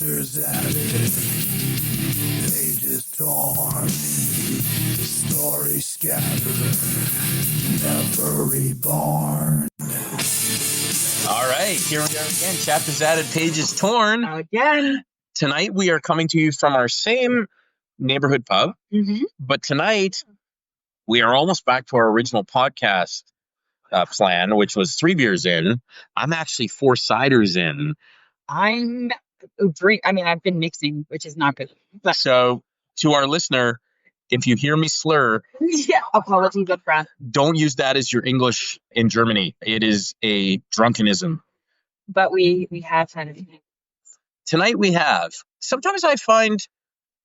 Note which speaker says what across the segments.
Speaker 1: Chapters added, pages torn, stories scattered, never reborn.
Speaker 2: All right, here we are again. Chapters added, pages torn.
Speaker 3: Again.
Speaker 2: Tonight we are coming to you from our same neighborhood pub, but tonight we are almost back to our original podcast plan, which was 3 beers in. I'm actually 4 ciders in.
Speaker 3: I've been mixing, which is not good. But
Speaker 2: So to our listener, if you hear me slur,
Speaker 3: yeah, apologies up front.
Speaker 2: don't use that as your English in Germany. It is a drunkenism.
Speaker 3: But we have had it.
Speaker 2: Tonight we have. Sometimes I find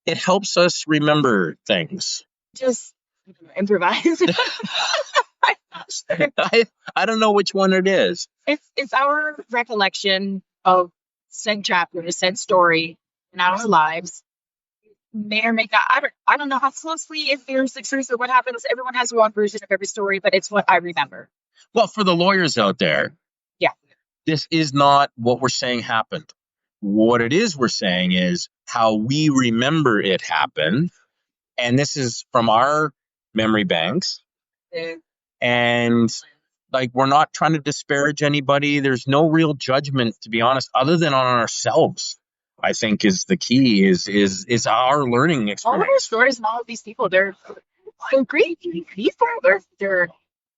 Speaker 2: it helps us remember things.
Speaker 3: Just improvise. I'm not sure.
Speaker 2: I don't know which one it is.
Speaker 3: It's our recollection of said chapter, said story in our lives. May or may not. I don't know how closely if there's the truth or what happens. Everyone has one version of every story, but it's what I remember.
Speaker 2: Well, for the lawyers out there,
Speaker 3: Yeah.
Speaker 2: this is not what we're saying happened. What it is we're saying is how we remember it happened. And this is from our memory banks. And like, we're not trying to disparage anybody. There's no real judgment, to be honest, other than on ourselves. I think is the key is our learning
Speaker 3: All of
Speaker 2: experience.
Speaker 3: our stories and all of these people, they're great people. They're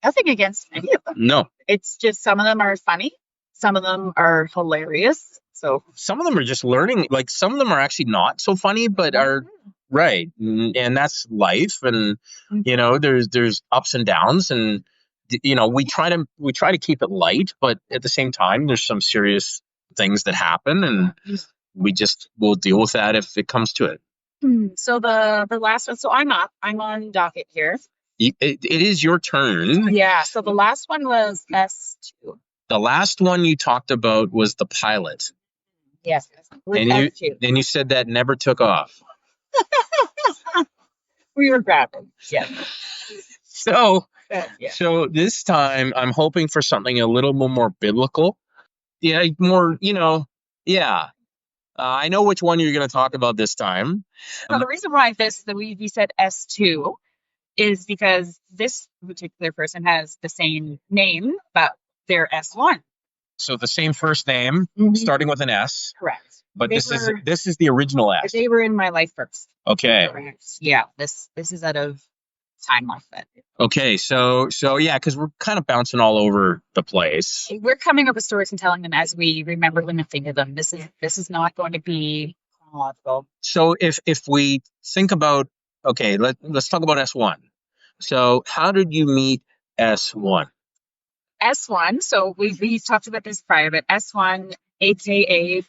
Speaker 3: nothing against any of them.
Speaker 2: No,
Speaker 3: It's just some of them are funny, some of them are hilarious. So
Speaker 2: some of them are just learning. Like, some of them are actually not so funny, but are right. And that's life. And, you know, there's ups and downs. And, you know, we try to keep it light, but at the same time, there's some serious things that happen. And we'll deal with that if it comes to it.
Speaker 3: So the last one, so I'm on docket here.
Speaker 2: It is your turn.
Speaker 3: Yeah. So the last one was S2.
Speaker 2: The last one you talked about was the pilot.
Speaker 3: Yes. With
Speaker 2: And
Speaker 3: S2.
Speaker 2: you said that never took off.
Speaker 3: We were grabbing. Yeah.
Speaker 2: So
Speaker 3: Yeah.
Speaker 2: So this time I'm hoping for something a little more biblical. Yeah, more, yeah. I know which one you're going to talk about this time.
Speaker 3: So the reason why we said S2 is because this particular person has the same name, but they're S1.
Speaker 2: So the same first name, starting with an S,
Speaker 3: Correct.
Speaker 2: but
Speaker 3: They
Speaker 2: this is the original S.
Speaker 3: They were in my life first.
Speaker 2: Okay.
Speaker 3: Correct. Yeah. This is out of time like that.
Speaker 2: Okay. So yeah, because we're kind of bouncing all over the place.
Speaker 3: We're coming up with stories and telling them as we remember them and think of them. This is not going to be chronological.
Speaker 2: So if we think about, okay, let's talk about S1. So how did you meet S1?
Speaker 3: S1. So we talked about this prior, but S1, aka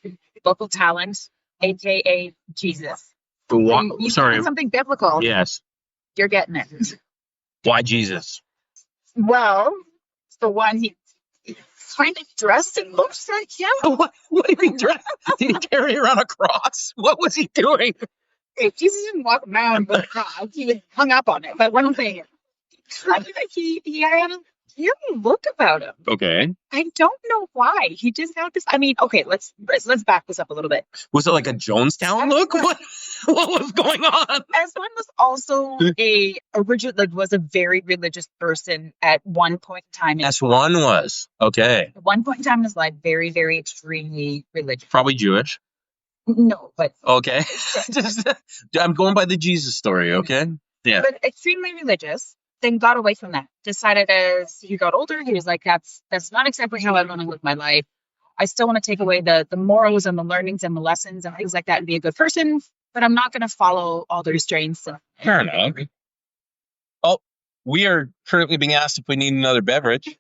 Speaker 3: local talent, aka Jesus. You
Speaker 2: Sorry.
Speaker 3: said something biblical.
Speaker 2: Yes.
Speaker 3: You're getting it.
Speaker 2: Why Jesus?
Speaker 3: Well, for one, he kind of dressed and looks like him.
Speaker 2: What did he dress? Did he carry around a cross? What was he doing?
Speaker 3: Okay, Jesus didn't walk around with a cross. He hung up on it. But one thing, he had a look about him.
Speaker 2: Okay.
Speaker 3: I don't know why. He just had this. I mean, okay, let's back this up a little bit.
Speaker 2: Was it like a Jonestown look? What was going on?
Speaker 3: S1 was also was a very religious person at one point in time.
Speaker 2: S1 was. Okay.
Speaker 3: At one point in time in his life, very, very extremely religious.
Speaker 2: Probably Jewish.
Speaker 3: No, but
Speaker 2: Okay. I'm going by the Jesus story, okay? Yeah.
Speaker 3: but extremely religious. Then got away from that. Decided as he got older, he was like, that's not exactly how I want to live my life. I still want to take away the morals and the learnings and the lessons and things like that and be a good person, but I'm not going to follow all their restraints.
Speaker 2: Fair enough. Oh, we are currently being asked if we need another beverage.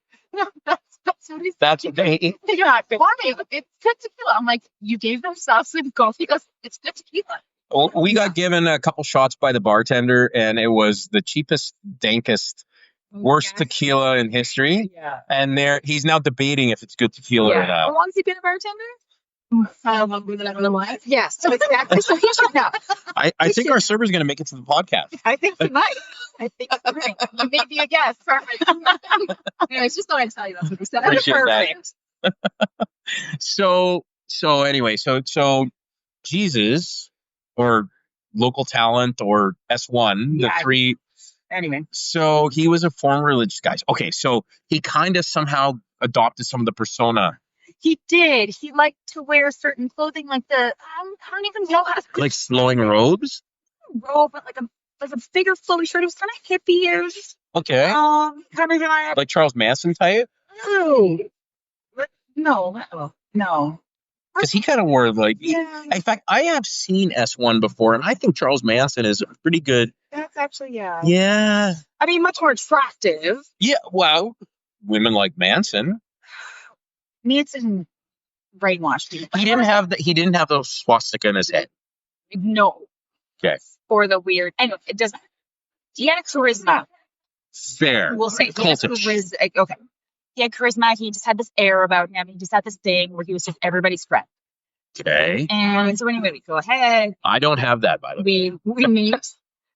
Speaker 3: That's what he's
Speaker 2: That's okay.
Speaker 3: yeah, it's good tequila. I'm like, you gave them sauce and coffee. He goes, it's good tequila.
Speaker 2: Well, we got given a couple shots by the bartender, and it was the cheapest, dankest, worst tequila in history.
Speaker 3: Yeah.
Speaker 2: And he's now debating if it's good tequila or
Speaker 3: How
Speaker 2: not.
Speaker 3: long's he been a bartender? Longer than a life. Yes, so exactly. So he should know.
Speaker 2: I think our server's going to make it to the podcast.
Speaker 3: I think he might. I think you're right. You may be a guest. Perfect. Anyways, just thought I'd tell you that's what he said.
Speaker 2: Appreciate
Speaker 3: Perfect.
Speaker 2: that. So anyway, so Jesus or local talent or S1, the
Speaker 3: Yeah.
Speaker 2: three.
Speaker 3: Anyway,
Speaker 2: So he was a former religious guy. Okay, so he kind of somehow adopted some of the persona,
Speaker 3: he did. He liked to wear certain clothing, like I don't even know how to
Speaker 2: like flowing robes.
Speaker 3: robe, but like a bigger flowy shirt. It was kind of hippie-ish.
Speaker 2: Okay,
Speaker 3: Kind of guy.
Speaker 2: like Charles Manson type,
Speaker 3: No, no.
Speaker 2: because he kind of wore like.
Speaker 3: Yeah,
Speaker 2: In fact, I have seen S1 before, and I think Charles Manson is pretty good.
Speaker 3: that's actually
Speaker 2: Yeah,
Speaker 3: I mean, much more attractive.
Speaker 2: yeah. Well, women like Manson.
Speaker 3: Manson brainwashed me.
Speaker 2: He didn't have the. He didn't have the swastika in his head.
Speaker 3: No.
Speaker 2: Okay.
Speaker 3: Or the weird. Anyway, it doesn't. He had charisma.
Speaker 2: Fair.
Speaker 3: We'll say. He had
Speaker 2: Cultish.
Speaker 3: okay. He had charisma. He just had this air about him. He just had this thing where he was just everybody's friend.
Speaker 2: Okay.
Speaker 3: And so anyway, we go ahead.
Speaker 2: I don't have that, by the way.
Speaker 3: We meet.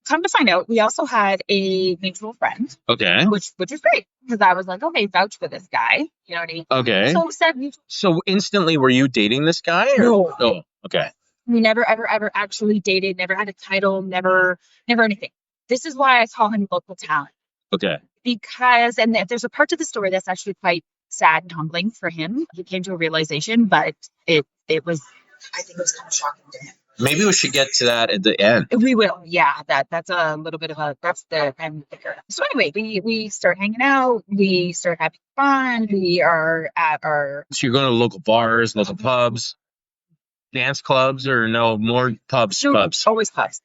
Speaker 3: Come to find out, we also had a mutual friend,
Speaker 2: Okay.
Speaker 3: which is great because I was like, okay, vouch for this guy. You know what I mean?
Speaker 2: Okay.
Speaker 3: So we said
Speaker 2: So instantly, were you dating this guy? Or?
Speaker 3: No.
Speaker 2: Oh, okay.
Speaker 3: we never ever actually dated. Never had a title. Never anything. This is why I call him local talent.
Speaker 2: Okay.
Speaker 3: Because, and there's a part to the story that's actually quite sad and humbling for him. He came to a realization, but it was, I think it was kind of shocking to him.
Speaker 2: Maybe we should get to that at the end.
Speaker 3: We will, yeah. That's a little bit of that's the kind of kicker. So anyway, we start hanging out. We start having fun. We are at our.
Speaker 2: So you're going to local bars, local pubs, dance clubs, or no more pubs? Pubs.
Speaker 3: Always pubs.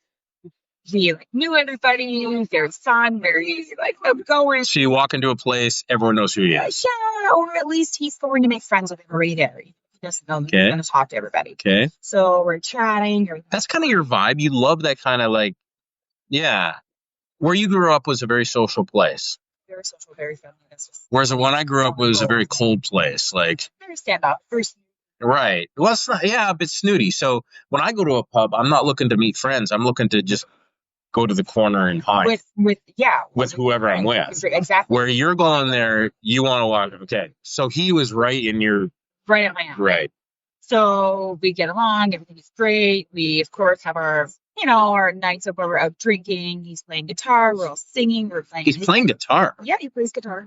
Speaker 3: We knew everybody. Very fun. Very outgoing.
Speaker 2: So you walk into a place, everyone knows who he is.
Speaker 3: Yeah, or at least he's going to make friends with everybody there. He doesn't know. He's going to talk to everybody.
Speaker 2: Okay.
Speaker 3: So we're chatting.
Speaker 2: That's kind of your vibe. You love that kind of yeah. Where you grew up was a very social place.
Speaker 3: Very social, very friendly.
Speaker 2: Whereas the one I grew up was a very cold place.
Speaker 3: Very stand up.
Speaker 2: Right. Well, it's not, yeah, a bit snooty. So when I go to a pub, I'm not looking to meet friends. I'm looking to just go to the corner and hide. With whoever I'm with.
Speaker 3: Exactly.
Speaker 2: Where you're going there, you want to walk. Okay. So he was right in your.
Speaker 3: Right at my house.
Speaker 2: Right.
Speaker 3: So we get along. Everything is great. We, of course, have our nights where we're out drinking. He's playing guitar. We're all singing. We're playing.
Speaker 2: He's playing guitar.
Speaker 3: Yeah, he plays guitar.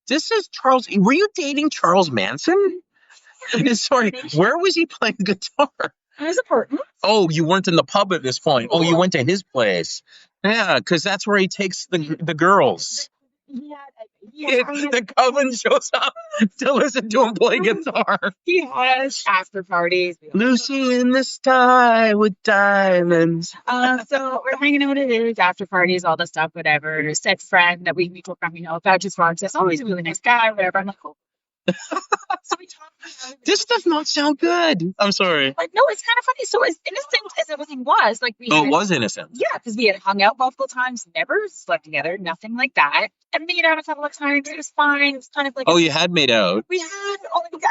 Speaker 2: This is Charles. Were you dating Charles Manson? Sorry. Where was he playing guitar?
Speaker 3: His apartment.
Speaker 2: Oh, you weren't in the pub at this point. Oh, you went to his place. Yeah, because that's where he takes the girls.
Speaker 3: Yeah.
Speaker 2: The coven shows up to listen to him play guitar.
Speaker 3: He has after parties.
Speaker 2: Lucy in the sky with diamonds.
Speaker 3: So we're hanging out at his after parties, all the stuff, whatever. There's said friend that we mutual friend, vouches for him, says, oh, he's a really nice guy, whatever. I'm like, cool. So we talk.
Speaker 2: This does not sound good. I'm sorry.
Speaker 3: No, it's kind of funny. So as innocent as everything was,
Speaker 2: it was innocent.
Speaker 3: Yeah, because we had hung out multiple times, never slept together, nothing like that. And made out a couple of times. It was fine. It was kind of like.
Speaker 2: Oh, you had made out.
Speaker 3: We had,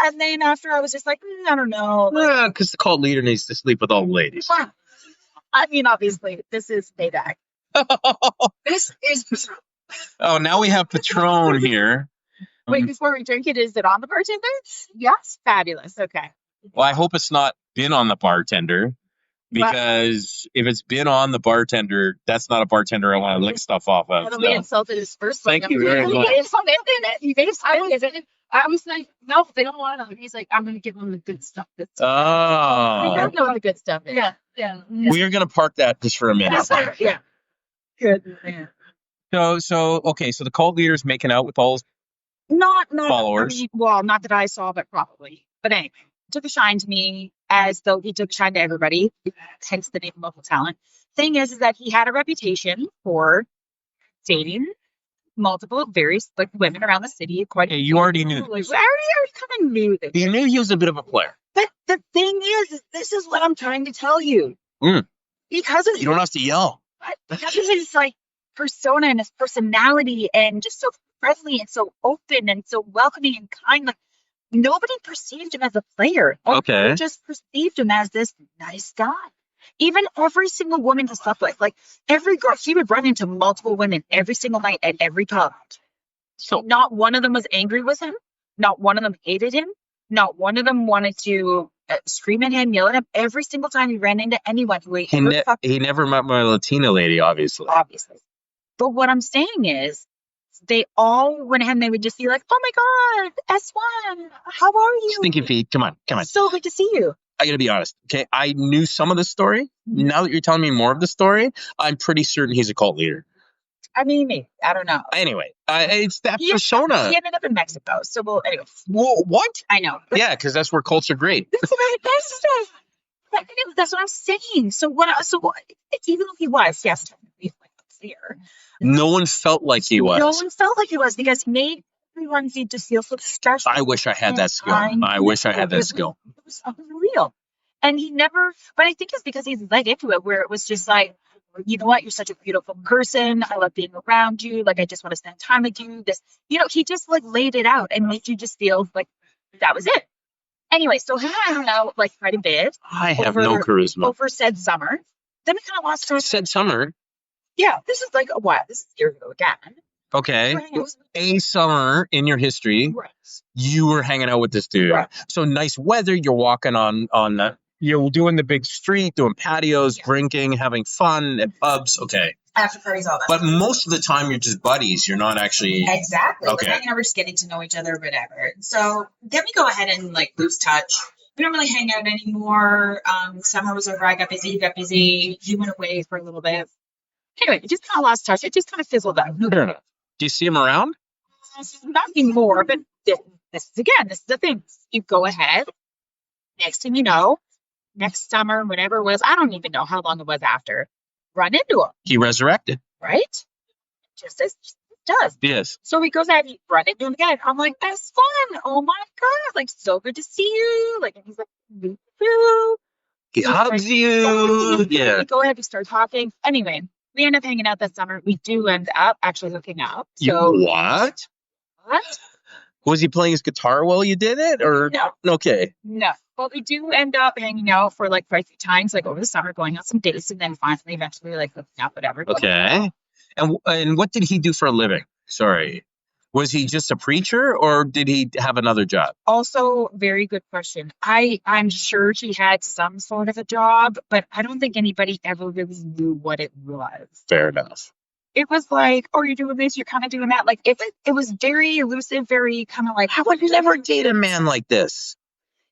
Speaker 3: and then after I was just like, I don't know.
Speaker 2: Yeah, because the cult leader needs to sleep with all the ladies.
Speaker 3: I mean, obviously, this is payback. This is.
Speaker 2: Oh, now we have Patron here.
Speaker 3: Wait, before we drink it, is it on the bartender? Yes. Fabulous. Okay.
Speaker 2: Well, I hope it's not been on the bartender, because if it's been on the bartender, that's not a bartender I want to lick stuff off of.
Speaker 3: Well, we insulted his first.
Speaker 2: Thank you very much.
Speaker 4: I was like, no, they don't want it. He's like, I'm going to give them the good stuff.
Speaker 3: I don't know what the good stuff is.
Speaker 4: Yeah.
Speaker 2: We are going to park that just for a minute.
Speaker 3: Yeah. Good. Yeah.
Speaker 2: So okay, so the cult leader's making out with all.
Speaker 3: Not
Speaker 2: followers.
Speaker 3: I mean, well, not that I saw, but probably. But anyway, took a shine to me as though he took a shine to everybody, hence the name local talent. Thing is that he had a reputation for dating multiple various women around the city.
Speaker 2: You already knew.
Speaker 3: I already kind of knew this.
Speaker 2: You knew he was a bit of a player.
Speaker 3: But the thing is this is what I'm trying to tell you. Because of
Speaker 2: you don't have to yell.
Speaker 3: Because of his persona and his personality and just so friendly and so open and so welcoming and kind. Nobody perceived him as a player.
Speaker 2: Okay.
Speaker 3: They just perceived him as this nice guy. Even every single woman he slept with, every girl, he would run into multiple women every single night at every pub. So not one of them was angry with him. Not one of them hated him. Not one of them wanted to scream at him, yell at him every single time he ran into anyone who he ever
Speaker 2: He never met my Latina lady, obviously.
Speaker 3: But what I'm saying is, they all went ahead and they would just be like, "Oh my God, S1, how are you?
Speaker 2: Stinky feet. Come on.
Speaker 3: So good to see you."
Speaker 2: I gotta be honest. Okay, I knew some of the story. Now that you're telling me more of the story, I'm pretty certain he's a cult leader.
Speaker 3: I mean, maybe. I don't know.
Speaker 2: Anyway, it's that persona.
Speaker 3: He ended up in Mexico. So, well, anyway.
Speaker 2: Whoa, what?
Speaker 3: I know.
Speaker 2: Yeah, because that's where cults are great.
Speaker 3: That's what I'm saying. So even if he was, yes, technically like clear.
Speaker 2: No one felt like he was.
Speaker 3: No one felt like he was because he made everyone just feel so special.
Speaker 2: I wish I had that skill. I wish I had that skill.
Speaker 3: It was unreal. And he never, but I think it's because he's led into it where it was just like, you know what, you're such a beautiful person. I love being around you. Like, I just want to spend time with you. This, he just like laid it out and made you just feel like that was it. Anyway, so him and I hung out like quite a bit.
Speaker 2: I have no charisma.
Speaker 3: Over said summer. Then we kind of lost touch.
Speaker 2: Said summer?
Speaker 3: Yeah, this is like a while. This is years ago again.
Speaker 2: Okay. A summer in your history, right. You were hanging out with this dude. Right. So nice weather. You're walking on the, you're doing the big street, doing patios, drinking, having fun at pubs. Okay.
Speaker 3: After parties, all that.
Speaker 2: But most of the time, you're just buddies. You're not actually.
Speaker 3: Exactly.
Speaker 2: Okay.
Speaker 3: We're hanging out, we're just getting to know each other, whatever. So then we go ahead and like lose touch. We don't really hang out anymore. Summer was over. I got busy. He got busy. He went away for a little bit. Anyway, it just kind of lost touch. It just kind of fizzled out.
Speaker 2: Fair enough. Do you see him around?
Speaker 3: Not anymore, but this is the thing. You go ahead. Next thing you know, next summer, whatever it was, I don't even know how long it was after, run into him.
Speaker 2: He resurrected.
Speaker 3: Right? Just as it does.
Speaker 2: Yes.
Speaker 3: So he goes out and run into him again. I'm like, that's fun. Oh my God. Like, so good to see you. Like, and he's like, me too.
Speaker 2: He hugs you. Yeah.
Speaker 3: We go ahead, we start talking. Anyway, we end up hanging out that summer. We do end up actually hooking up. So
Speaker 2: What? Was he playing his guitar while you did it? Or
Speaker 3: no?
Speaker 2: Okay.
Speaker 3: No. Well, we do end up hanging out for like quite a few times, like over the summer, going on some dates, and then finally, eventually, like hooking up, whatever.
Speaker 2: Okay. And what did he do for a living? Sorry. Was he just a preacher or did he have another job?
Speaker 3: Also, very good question. I'm sure he had some sort of a job, but I don't think anybody ever really knew what it was.
Speaker 2: Fair enough.
Speaker 3: It was like, oh, you're doing this, you're kind of doing that. Like, it was very elusive, very kind of like,
Speaker 2: I would never date a man like this.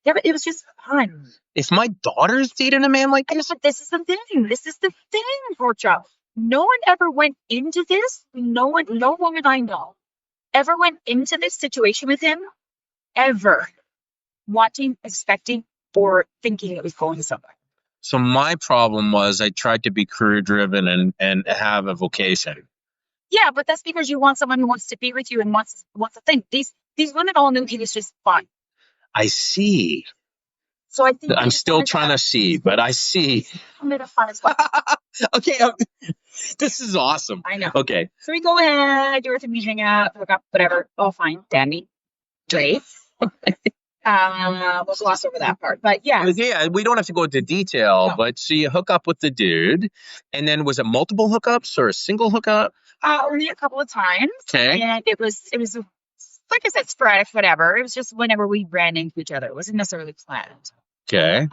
Speaker 3: Yeah, but it was just fun.
Speaker 2: If my daughter's dating a man like this.
Speaker 3: But this is the thing. This is the thing, Portia. No one ever went into this. No woman I know ever went into this situation with him, ever wanting, expecting, or thinking it was going somewhere.
Speaker 2: So my problem was I tried to be career driven and have a vocation.
Speaker 3: Yeah, but that's because you want someone who wants to be with you and wants to think. These women all knew he was just fun.
Speaker 2: I see.
Speaker 3: So I think
Speaker 2: I'm still trying to see, but I see.
Speaker 3: A bit of fun as well.
Speaker 2: Okay, this is awesome.
Speaker 3: I know.
Speaker 2: Okay.
Speaker 3: So we go ahead, do our thing, we hang out, hook up, whatever. All fine, dandy, great. We'll gloss over that part, but yeah.
Speaker 2: Yeah, we don't have to go into detail, no. But so you hook up with the dude, and then was it multiple hookups or a single hookup?
Speaker 3: Only a couple of times.
Speaker 2: Okay.
Speaker 3: And it was like I said, sporadic, whatever. It was just whenever we ran into each other. It wasn't necessarily planned.
Speaker 2: Okay.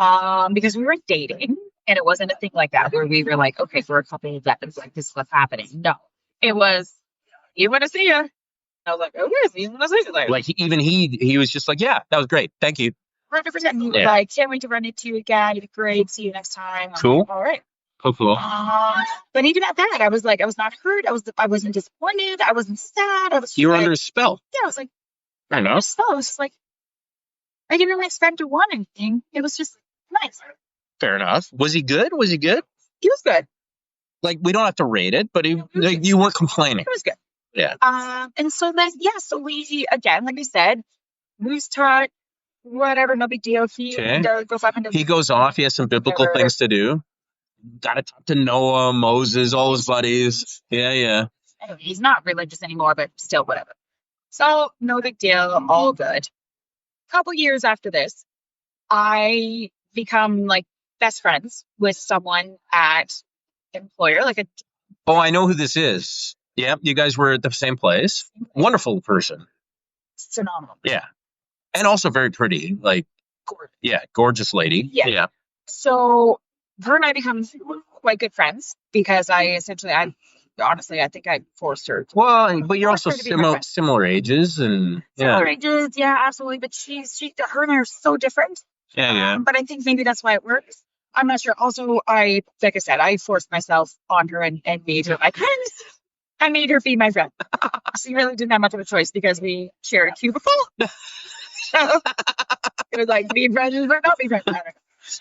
Speaker 3: Because we weren't dating, and it wasn't a thing like that where we were like, okay, for a couple of days, like this is what's happening. No, it was, you want to see you. I was like, okay, so you want to see you later.
Speaker 2: Like he was just like, yeah, that was great, thank you.
Speaker 3: 100%. He was like, can't wait to run into you again. It'd be great. See you next time.
Speaker 2: Cool.
Speaker 3: Like, all right.
Speaker 2: Cool.
Speaker 3: But even at that, I was like, I was not hurt. I wasn't disappointed. I wasn't sad.
Speaker 2: You were under a spell.
Speaker 3: Yeah, I was like,
Speaker 2: I know.
Speaker 3: So it was just like, I didn't really expect to want anything. It was just nice.
Speaker 2: Fair enough. Was he good?
Speaker 3: He was good.
Speaker 2: Like, we don't have to rate it, but you weren't complaining.
Speaker 3: It was good.
Speaker 2: Yeah.
Speaker 3: And so then, so we, again, like I said, lose touch, whatever, no big deal. He goes off into
Speaker 2: He goes off. He has some biblical things to do. Got to talk to Noah, Moses, all his buddies. Yeah.
Speaker 3: Anyway, he's not religious anymore, but still, whatever. So, no big deal. All good. Couple years after this, I become like best friends with someone at employer, like a.
Speaker 2: Oh, I know who this is. Yeah, you guys were at the same place. Wonderful person.
Speaker 3: Phenomenal.
Speaker 2: Yeah. And also very pretty. Like,
Speaker 3: Gorgeous.
Speaker 2: yeah, gorgeous lady.
Speaker 3: Yeah. So her and I become quite good friends because I honestly, I think I forced her.
Speaker 2: Well, but you're
Speaker 3: Forced
Speaker 2: also
Speaker 3: her to be my friend.
Speaker 2: similar ages and
Speaker 3: Similar ages, yeah, absolutely. But her and I are so different.
Speaker 2: yeah.
Speaker 3: But I think maybe that's why it works. I'm not sure. Also, like I said, I forced myself on her and made her my friend. I made her be my friend. She really didn't have much of a choice because we shared a cubicle. So it was like be friends or not be friends. I don't know.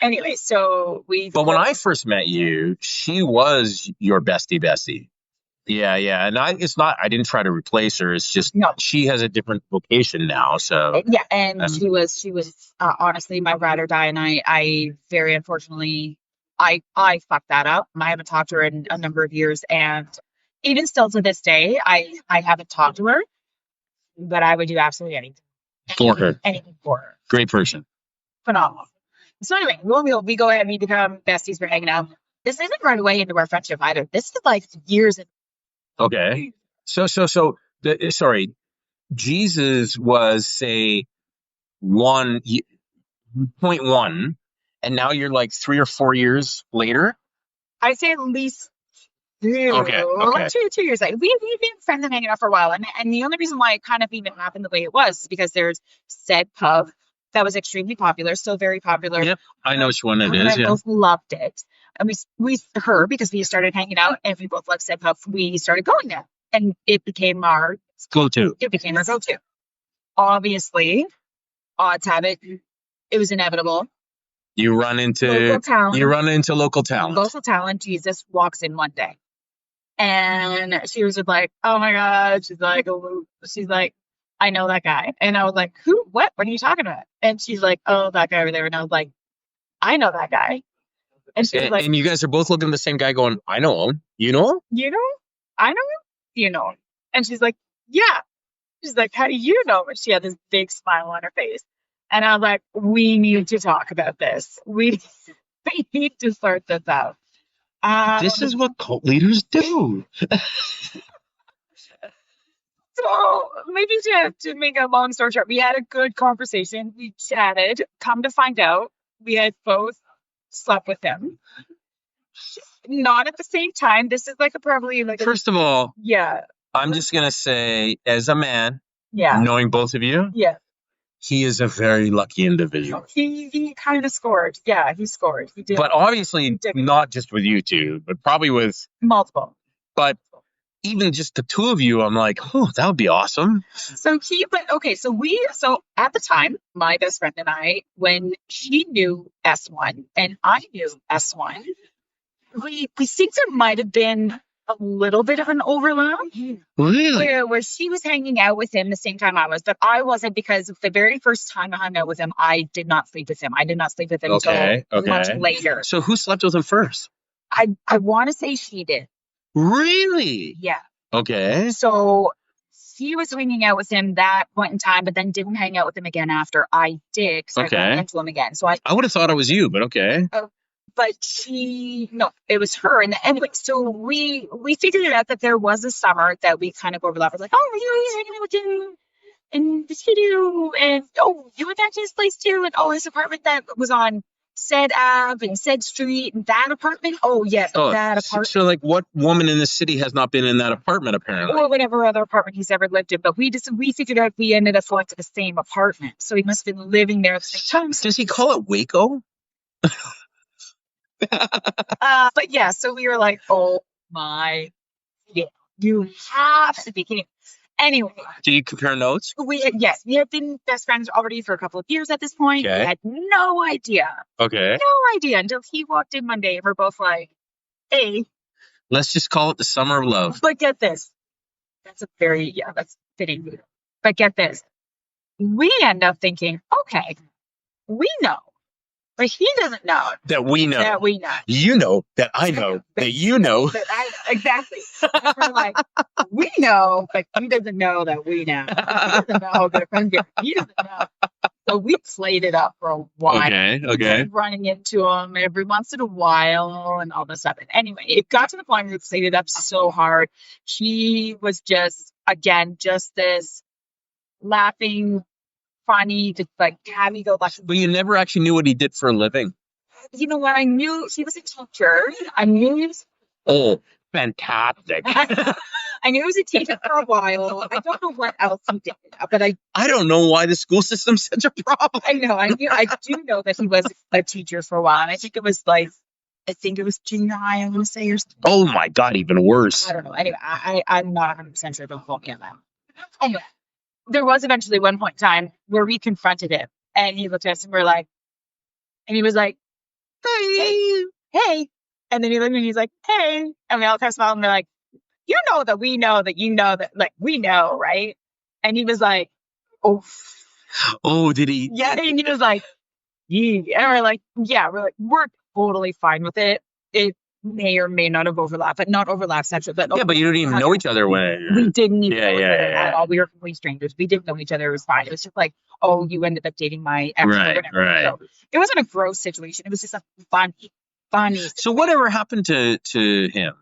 Speaker 3: Anyway, so we.
Speaker 2: But when I first met you, she was your bestie. Yeah, and I didn't try to replace her. It's just
Speaker 3: No.
Speaker 2: she has a different vocation now. So
Speaker 3: Yeah, and she was honestly my ride or die, and I very unfortunately I fucked that up. I haven't talked to her in a number of years, and even still to this day, I haven't talked to her, but I would do absolutely anything
Speaker 2: for her.
Speaker 3: Anything for her.
Speaker 2: Great person.
Speaker 3: Phenomenal. So anyway, we go ahead and we become besties. We're hanging out. This isn't right away into our friendship either. This is like years.
Speaker 2: Okay. So sorry. Jesus was say 1.1, and now you're like 3 or 4 years later.
Speaker 3: I'd say at least two,
Speaker 2: Okay.
Speaker 3: 2 years later. We've been friends and hanging out for a while, and the only reason why it kind of even happened the way it was is because there's said pub that was extremely popular, still very popular.
Speaker 2: Yep, I know which one it is.
Speaker 3: We
Speaker 2: Yeah,
Speaker 3: both loved it, and because we started hanging out and we both loved said pub. We started going there, and it became our
Speaker 2: go-to.
Speaker 3: Obviously, odds have it, it was inevitable.
Speaker 2: You run into local talent.
Speaker 3: Local talent. Jesus walks in one day, and she was just like, "Oh my god!" She's like, "I know that guy," and I was like, "Who? What? What are you talking about?" And she's like, "Oh, that guy over there," and I was like, "I know that guy." And she was like,
Speaker 2: and you guys are both looking at the same guy, going, "I know him. You know him?
Speaker 3: You know? I know him. You know him?" And she's like, "Yeah." She's like, "How do you know?" And she had this big smile on her face. And I was like, "We need to talk about this. We need to sort this out."
Speaker 2: This is what cult leaders do.
Speaker 3: So maybe to make a long story short, we had a good conversation. We chatted. Come to find out, we had both slept with him. Not at the same time. This is like
Speaker 2: First of all,
Speaker 3: yeah.
Speaker 2: I'm just gonna say, as a man,
Speaker 3: Yeah.
Speaker 2: knowing both of you,
Speaker 3: Yeah.
Speaker 2: he is a very lucky individual.
Speaker 3: He kind of scored. Yeah, he scored. He did.
Speaker 2: But obviously not just with you two, but probably with
Speaker 3: multiple.
Speaker 2: But even just the two of you, I'm like, oh, that would be awesome.
Speaker 3: So at the time, my best friend and I, when she knew S1 and I knew S1, we think there might have been a little bit of an overlap.
Speaker 2: Really?
Speaker 3: Where she was hanging out with him the same time I was, but I wasn't, because the very first time I hung out with him, I did not sleep with him. I did not sleep with him until much later.
Speaker 2: So who slept with him first?
Speaker 3: I want to say she did.
Speaker 2: Really?
Speaker 3: Yeah.
Speaker 2: Okay.
Speaker 3: So she was hanging out with him that point in time, but then didn't hang out with him again after I did. So I ran into him again. So I
Speaker 2: would have thought it was you, but okay.
Speaker 3: But no, it was her. And anyway, so we figured it out that there was a summer that we kind of overlapped. We're like, "Oh, he's hanging out with you in the studio, and oh, you went back to his place too, and oh, his apartment that was on said Ave and said street, and that apartment. Oh yes, that apartment."
Speaker 2: So like, what woman in the city has not been in that apartment apparently?
Speaker 3: Or whatever other apartment he's ever lived in. But we figured out we ended up going to the same apartment, so he must have been living there at the same time.
Speaker 2: Does he call it Waco?
Speaker 3: But yeah, so we were like, "Oh my, yeah, you have to be kidding." Anyway,
Speaker 2: do you compare notes?
Speaker 3: We had been best friends already for a couple of years at this point.
Speaker 2: Okay.
Speaker 3: We had no idea.
Speaker 2: Okay.
Speaker 3: No idea until he walked in one day, and we're both like, "Hey,
Speaker 2: let's just call it the summer of love."
Speaker 3: But get this. That's fitting. But get this. We end up thinking, okay, we know. But he doesn't know.
Speaker 2: That we know.
Speaker 3: That we know.
Speaker 2: You know that I know. That you know.
Speaker 3: Exactly. We're like, we know, but he doesn't know that we know. He doesn't know that he doesn't know. So we played it up for a while.
Speaker 2: Okay.
Speaker 3: Running into him every once in a while and all this stuff. And anyway, it got to the point where we played it up so hard. She was just this laughing, funny, just like happy go lucky.
Speaker 2: But you never actually knew what he did for a living.
Speaker 3: You know what? I knew he was a teacher. I knew he was.
Speaker 2: Oh, fantastic.
Speaker 3: I knew he was a teacher for a while. I don't know what else he did, but
Speaker 2: I don't know why the school system's such a problem.
Speaker 3: I know. I do know that he was a teacher for a while, and I think it was junior high. I'm gonna say, or something.
Speaker 2: Oh my God, even worse.
Speaker 3: I don't know. Anyway, I'm not 100% sure. Don't quote me on that. Anyway, there was eventually one point in time where we confronted him, and he looked at us, and we're like, and he was like, hey, and then he looked at me, and he's like, hey, and we all kind of smiled, and we're like, you know that we know that you know that, like, we know, right? And he was like, oh,
Speaker 2: did he?
Speaker 3: Yeah, and he was like, yeah, and we're like, yeah, we're totally fine with it. It may or may not have overlapped, but not overlapped sexually. But
Speaker 2: Yeah, but you didn't even know each other when.
Speaker 3: We didn't even know each other
Speaker 2: Yeah.
Speaker 3: at all. We were complete strangers. We didn't know each other. It was fine. It was just like, oh, you ended up dating my ex or whatever.
Speaker 2: Right.
Speaker 3: So it wasn't a gross situation. It was just a funny.
Speaker 2: So whatever happened to him?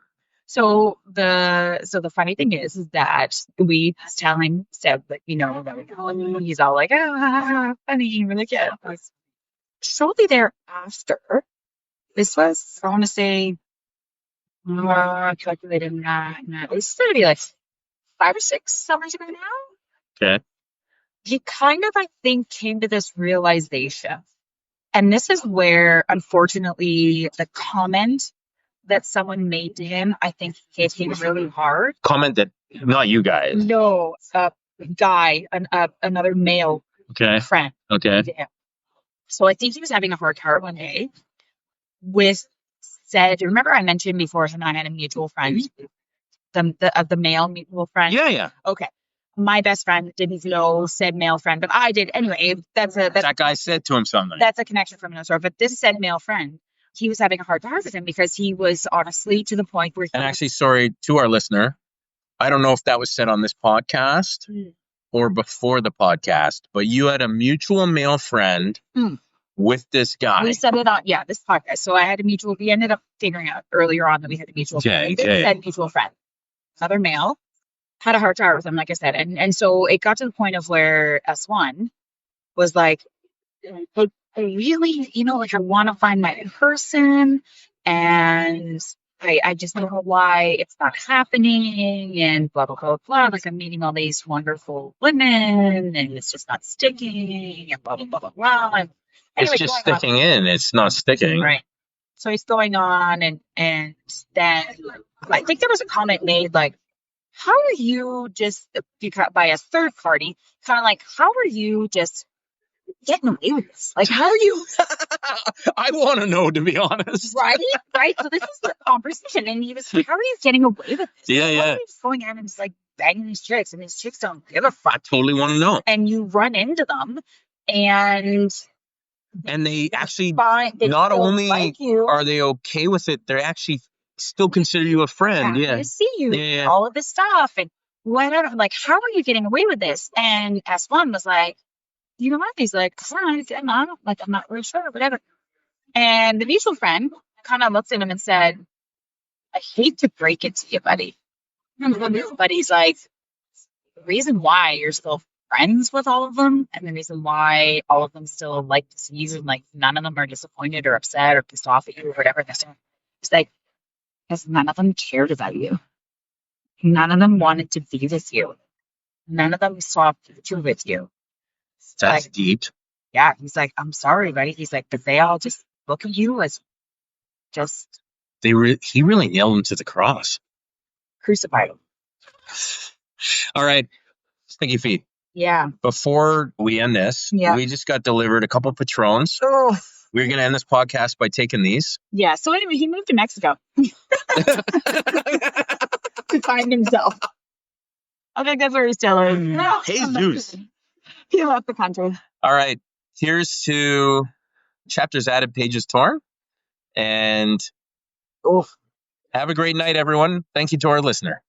Speaker 3: So the funny thing is that we said that, you know, that he's all like, funny, we're like, yeah. Shortly thereafter, this was, I want to say, calculated it's going to be like 5 or 6 summers ago now.
Speaker 2: Okay.
Speaker 3: He kind of, I think, came to this realization. And this is where, unfortunately, the comment that someone made to him, I think, hit him really hard.
Speaker 2: Comment that, not you guys.
Speaker 3: No, a guy, another male friend.
Speaker 2: Okay.
Speaker 3: Yeah. So I think he was having a hard time one day remember I mentioned before him and I had a mutual friend, the male mutual friend?
Speaker 2: Yeah.
Speaker 3: Okay. My best friend didn't know said male friend, but I did. Anyway, that
Speaker 2: guy said to him something.
Speaker 3: That's a connection from another story. But this said male friend, he was having a hard time with him because he was honestly to the point where
Speaker 2: And actually, sorry to our listener, I don't know if that was said on this podcast or before the podcast, but you had a mutual male friend with this guy.
Speaker 3: We said it on, this podcast. So we ended up figuring out earlier on that we had a mutual friend. We said mutual friend, another male, had a hard time with him, like I said. And so it got to the point of where S1 was like, I really, like, I want to find my person, and I just don't know why it's not happening, and blah, blah, blah, blah. Like, I'm meeting all these wonderful women, and it's just not sticking, and blah, blah, blah, blah, blah. And anyway,
Speaker 2: it's just sticking in. It's not sticking.
Speaker 3: Right. So he's going on, and then I think there was a comment made like, how are you just, by a third party, kind of like, how are you just getting away with this? Like, how are you?
Speaker 2: I want to know, to be honest.
Speaker 3: Right. So this is the conversation, and he was, how are you getting away with this?
Speaker 2: Yeah.
Speaker 3: How are you just going out and just like banging these chicks, and these chicks don't give a fuck.
Speaker 2: I totally want to know.
Speaker 3: And you run into them, and
Speaker 2: they actually
Speaker 3: they
Speaker 2: not only
Speaker 3: like you,
Speaker 2: are they okay with it, they actually still consider you a friend.
Speaker 3: To see you, all of this stuff, and whatever. Like, how are you getting away with this? And S1 was like, you know what? He's like, I'm not really sure, whatever. And the mutual friend kind of looked at him and said, I hate to break it to you, buddy. But he's like, the reason why you're still friends with all of them, and the reason why all of them still like to see you, and like none of them are disappointed or upset or pissed off at you or whatever. It's like, because none of them cared about you. None of them wanted to be with you. None of them saw a future with you.
Speaker 2: That's like, deep.
Speaker 3: Yeah, he's like, I'm sorry, buddy. He's like, but they all just look at you as just.
Speaker 2: He really nailed him to the cross.
Speaker 3: Crucified him.
Speaker 2: All right. Stinky feet.
Speaker 3: Yeah.
Speaker 2: Before we end this, we just got delivered a couple Patrons.
Speaker 3: Oh.
Speaker 2: We're going to end this podcast by taking these.
Speaker 3: Yeah. So anyway, he moved to Mexico to find himself. I think that's where he's telling. No,
Speaker 2: Jesus.
Speaker 3: He left the country.
Speaker 2: All right. Here's to chapters added, pages torn. And have a great night, everyone. Thank you to our listener.